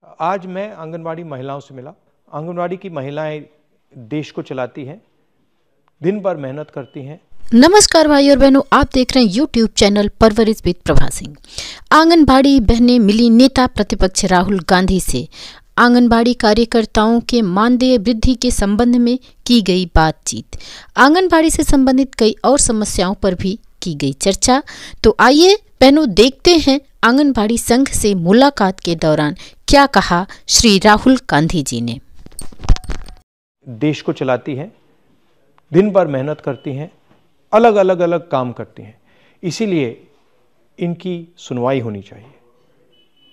आज मैं आंगनवाड़ी महिलाओं से मिला। आंगनवाड़ी की महिलाएं देश को चलाती हैं, दिन भर मेहनत करती हैं। नमस्कार भाई और बहनों, आप देख रहे हैं यूट्यूब चैनल परवरिश विद प्रभा सिंह। आंगनबाड़ी बहनें मिली नेता प्रतिपक्ष राहुल गांधी से। आंगनबाड़ी कार्यकर्ताओं के मानदेय वृद्धि के संबंध में की गई बातचीत। आंगनबाड़ी से संबंधित कई और समस्याओं पर भी की गई चर्चा। तो आइए बहनों देखते हैं आंगनबाड़ी संघ से मुलाकात के दौरान क्या कहा श्री राहुल गांधी जी ने। देश को चलाती हैं, दिन भर मेहनत करती हैं, अलग अलग काम करती हैं, इसीलिए इनकी सुनवाई होनी चाहिए,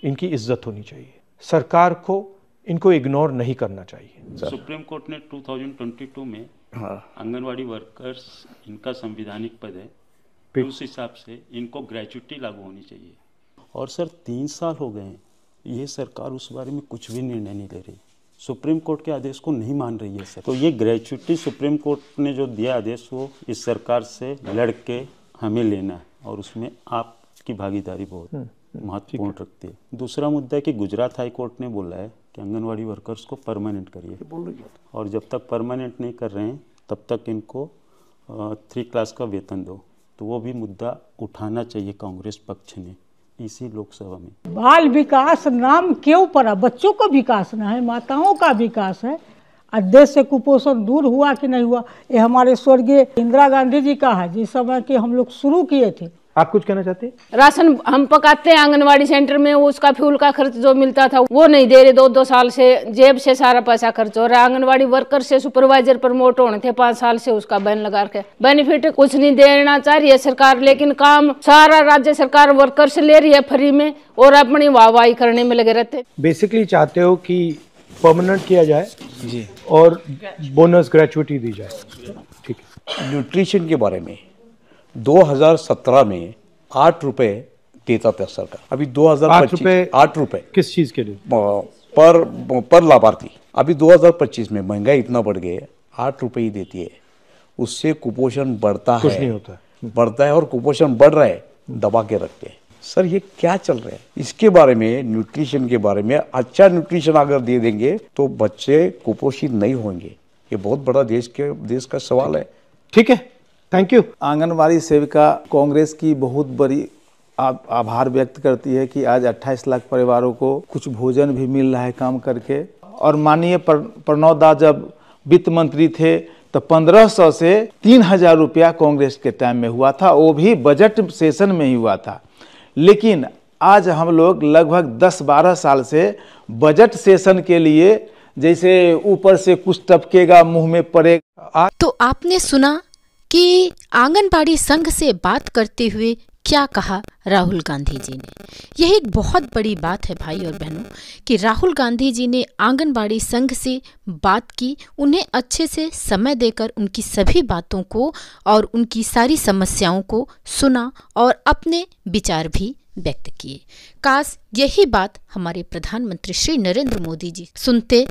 इनकी इज्जत होनी चाहिए। सरकार को इनको इग्नोर नहीं करना चाहिए। सुप्रीम कोर्ट ने 2022 में आंगनवाड़ी वर्कर्स इनका संवैधानिक पद है, उस हिसाब से इनको ग्रेच्युटी लागू होनी चाहिए। और सर 3 साल हो गए हैं, ये सरकार उस बारे में कुछ भी निर्णय नहीं ले रही, सुप्रीम कोर्ट के आदेश को नहीं मान रही है सर। तो ये ग्रेच्युटी सुप्रीम कोर्ट ने जो दिया आदेश, वो इस सरकार से लड़ के हमें लेना है, और उसमें आपकी भागीदारी बहुत महत्वपूर्ण रखती है। दूसरा मुद्दा है कि गुजरात हाई कोर्ट ने बोला है कि आंगनवाड़ी वर्कर्स को परमानेंट करिए, और जब तक परमानेंट नहीं कर रहे हैं तब तक इनको 3 क्लास का वेतन दो। तो वो भी मुद्दा उठाना चाहिए कांग्रेस पक्ष ने इसी लोकसभा में। बाल विकास नाम क्यों पड़ा? बच्चों का विकास ना है, माताओं का विकास है। और देश से कुपोषण दूर हुआ कि नहीं हुआ, ये हमारे स्वर्गीय इंदिरा गांधी जी का है, जिस समय के हम लोग शुरू किए थे। आप कुछ कहना चाहते हैं? राशन हम पकाते हैं आंगनवाड़ी सेंटर में, उसका फ्यूल का खर्च जो मिलता था वो नहीं दे रहे। 2-2 साल से जेब से सारा पैसा खर्च हो रहा है। आंगनवाड़ी वर्कर से सुपरवाइजर प्रमोट होने थे 5 साल से, उसका बैन लगा के बेनिफिट कुछ नहीं देना चाह रही है सरकार, लेकिन काम सारा राज्य सरकार वर्कर से ले रही है फ्री में, और अपनी वाहवाही करने में लगे रहते। बेसिकली चाहते हो कि परमानेंट किया जाए जी, और बोनस ग्रेच्युटी दी जाए। ठीक है। न्यूट्रिशन के बारे में 2017 में 8 रुपए देता था सरकार, अभी 2025 8 रुपए किस चीज के लिए? पर लाभार्थी। अभी 2025 में महंगाई इतना बढ़ गई है, 8 रुपए ही देती है। उससे कुपोषण बढ़ता कुछ है, नहीं होता है। बढ़ता है, और कुपोषण बढ़ रहा है, दबा के रखते हैं। सर ये क्या चल रहा है? इसके बारे में, न्यूट्रिशन के बारे में, अच्छा न्यूट्रिशन अगर दे देंगे तो बच्चे कुपोषित नहीं होंगे। ये बहुत बड़ा देश का सवाल है। ठीक है, थैंक यू। आंगनबाड़ी सेविका कांग्रेस की बहुत बड़ी आभार व्यक्त करती है कि आज 28 लाख परिवारों को कुछ भोजन भी मिल रहा है काम करके। और माननीय प्रणव दा जब वित्त मंत्री थे तो 1500 से 3000 रुपया कांग्रेस के टाइम में हुआ था, वो भी बजट सेशन में ही हुआ था। लेकिन आज हम लोग लगभग 10-12 साल से बजट सेशन के लिए जैसे ऊपर से कुछ टपकेगा मुंह में पड़ेगा। तो आपने सुना कि आंगनबाड़ी संघ से बात करते हुए क्या कहा राहुल गांधी जी ने। यह एक बहुत बड़ी बात है भाई और बहनों कि राहुल गांधी जी ने आंगनबाड़ी संघ से बात की, उन्हें अच्छे से समय देकर उनकी सभी बातों को और उनकी सारी समस्याओं को सुना और अपने विचार भी व्यक्त किए। काश यही बात हमारे प्रधानमंत्री श्री नरेंद्र मोदी जी सुनते,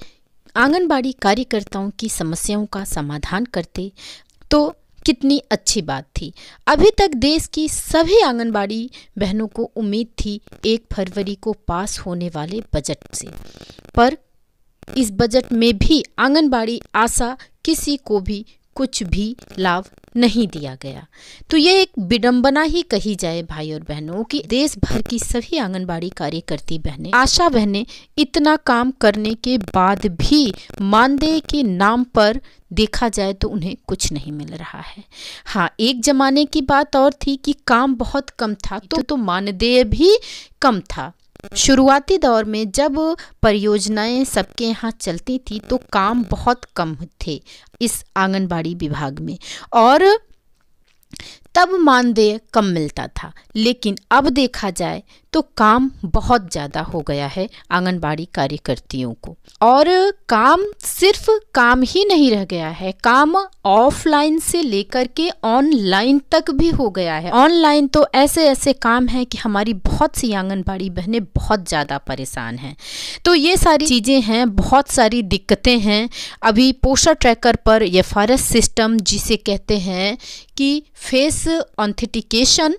आंगनबाड़ी कार्यकर्ताओं की समस्याओं का समाधान करते तो कितनी अच्छी बात थी। अभी तक देश की सभी आंगनबाड़ी बहनों को उम्मीद थी 1 फरवरी को पास होने वाले बजट से, पर इस बजट में भी आंगनबाड़ी आशा किसी को भी कुछ भी लाभ नहीं दिया गया। तो ये एक विडंबना ही कही जाए भाई और बहनों कि देश भर की सभी आंगनबाड़ी कार्यकर्ती बहनें, आशा बहनें इतना काम करने के बाद भी मानदेय के नाम पर देखा जाए तो उन्हें कुछ नहीं मिल रहा है। हाँ, एक जमाने की बात और थी कि काम बहुत कम था तो मानदेय भी कम था। शुरुआती दौर में जब परियोजनाएं सबके यहाँ चलती थी तो काम बहुत कम थे इस आंगनबाड़ी विभाग में, और तब मानदेय कम मिलता था। लेकिन अब देखा जाए तो काम बहुत ज़्यादा हो गया है आंगनबाड़ी कार्यकर्तियों को, और काम सिर्फ काम ही नहीं रह गया है, काम ऑफलाइन से लेकर के ऑनलाइन तक भी हो गया है। ऑनलाइन तो ऐसे ऐसे काम हैं कि हमारी बहुत सी आंगनबाड़ी बहनें बहुत ज़्यादा परेशान हैं। तो ये सारी चीज़ें हैं, बहुत सारी दिक्कतें हैं। अभी पोषण ट्रैकर पर FRS सिस्टम जिसे कहते हैं कि फेस ऑथेंटिकेशन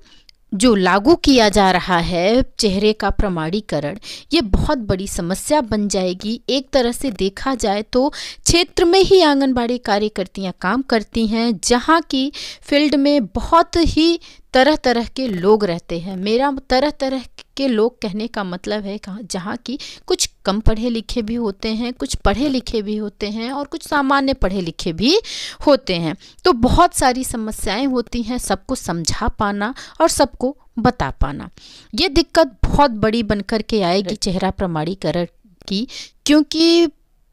जो लागू किया जा रहा है चेहरे का प्रमाणीकरण, ये बहुत बड़ी समस्या बन जाएगी। एक तरह से देखा जाए तो क्षेत्र में ही आंगनबाड़ी कार्यकर्तियां काम करती हैं, जहां की फील्ड में बहुत ही तरह तरह के लोग रहते हैं। मेरा तरह तरह के लोग कहने का मतलब है जहाँ की कुछ कम पढ़े लिखे भी होते हैं, कुछ पढ़े लिखे भी होते हैं और कुछ सामान्य पढ़े लिखे भी होते हैं। तो बहुत सारी समस्याएं होती हैं, सबको समझा पाना और सबको बता पाना, ये दिक्कत बहुत बड़ी बनकर के आएगी चेहरा प्रमाणीकरण की, क्योंकि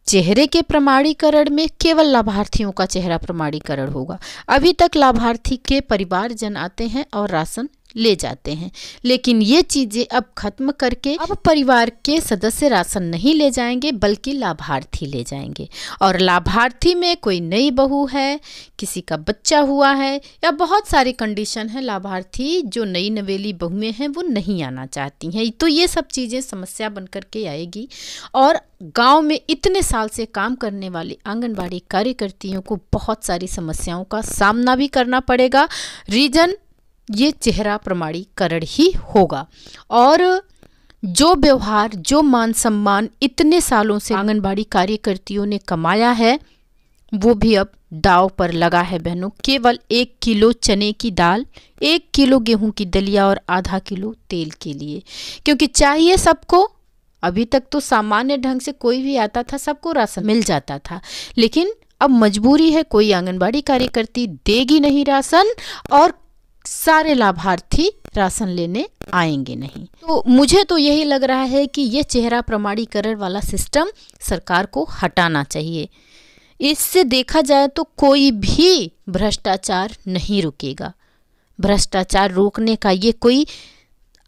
चेहरे के प्रमाणीकरण में केवल लाभार्थियों का चेहरा प्रमाणीकरण होगा। अभी तक लाभार्थी के परिवारजन आते हैं और राशन ले जाते हैं, लेकिन ये चीज़ें अब खत्म करके अब परिवार के सदस्य राशन नहीं ले जाएंगे बल्कि लाभार्थी ले जाएंगे। और लाभार्थी में कोई नई बहू है, किसी का बच्चा हुआ है या बहुत सारी कंडीशन है, लाभार्थी जो नई नवेली बहुएं हैं वो नहीं आना चाहती हैं। तो ये सब चीज़ें समस्या बन कर के आएगी और गांव में इतने साल से काम करने वाली आंगनबाड़ी कार्यकर्तियों को बहुत सारी समस्याओं का सामना भी करना पड़ेगा। रीजन ये चेहरा प्रमाणीकरण ही होगा। और जो व्यवहार, जो मान सम्मान इतने सालों से आंगनबाड़ी कार्यकर्तियों ने कमाया है वो भी अब दांव पर लगा है बहनों। केवल 1 किलो चने की दाल, 1 किलो गेहूं की दलिया और आधा किलो तेल के लिए, क्योंकि चाहिए सबको। अभी तक तो सामान्य ढंग से कोई भी आता था सबको राशन मिल जाता था, लेकिन अब मजबूरी है, कोई आंगनबाड़ी कार्यकर्ती देगी नहीं राशन और सारे लाभार्थी राशन लेने आएंगे नहीं। तो मुझे तो यही लग रहा है कि ये चेहरा प्रमाणीकरण वाला सिस्टम सरकार को हटाना चाहिए। इससे देखा जाए तो कोई भी भ्रष्टाचार नहीं रुकेगा। भ्रष्टाचार रोकने का ये कोई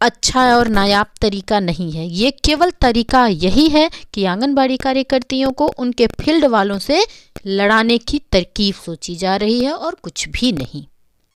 अच्छा और नायाब तरीका नहीं है। ये केवल तरीका यही है कि आंगनबाड़ी कार्यकर्तियों को उनके फील्ड वालों से लड़ाने की तरकीब सोची जा रही है और कुछ भी नहीं।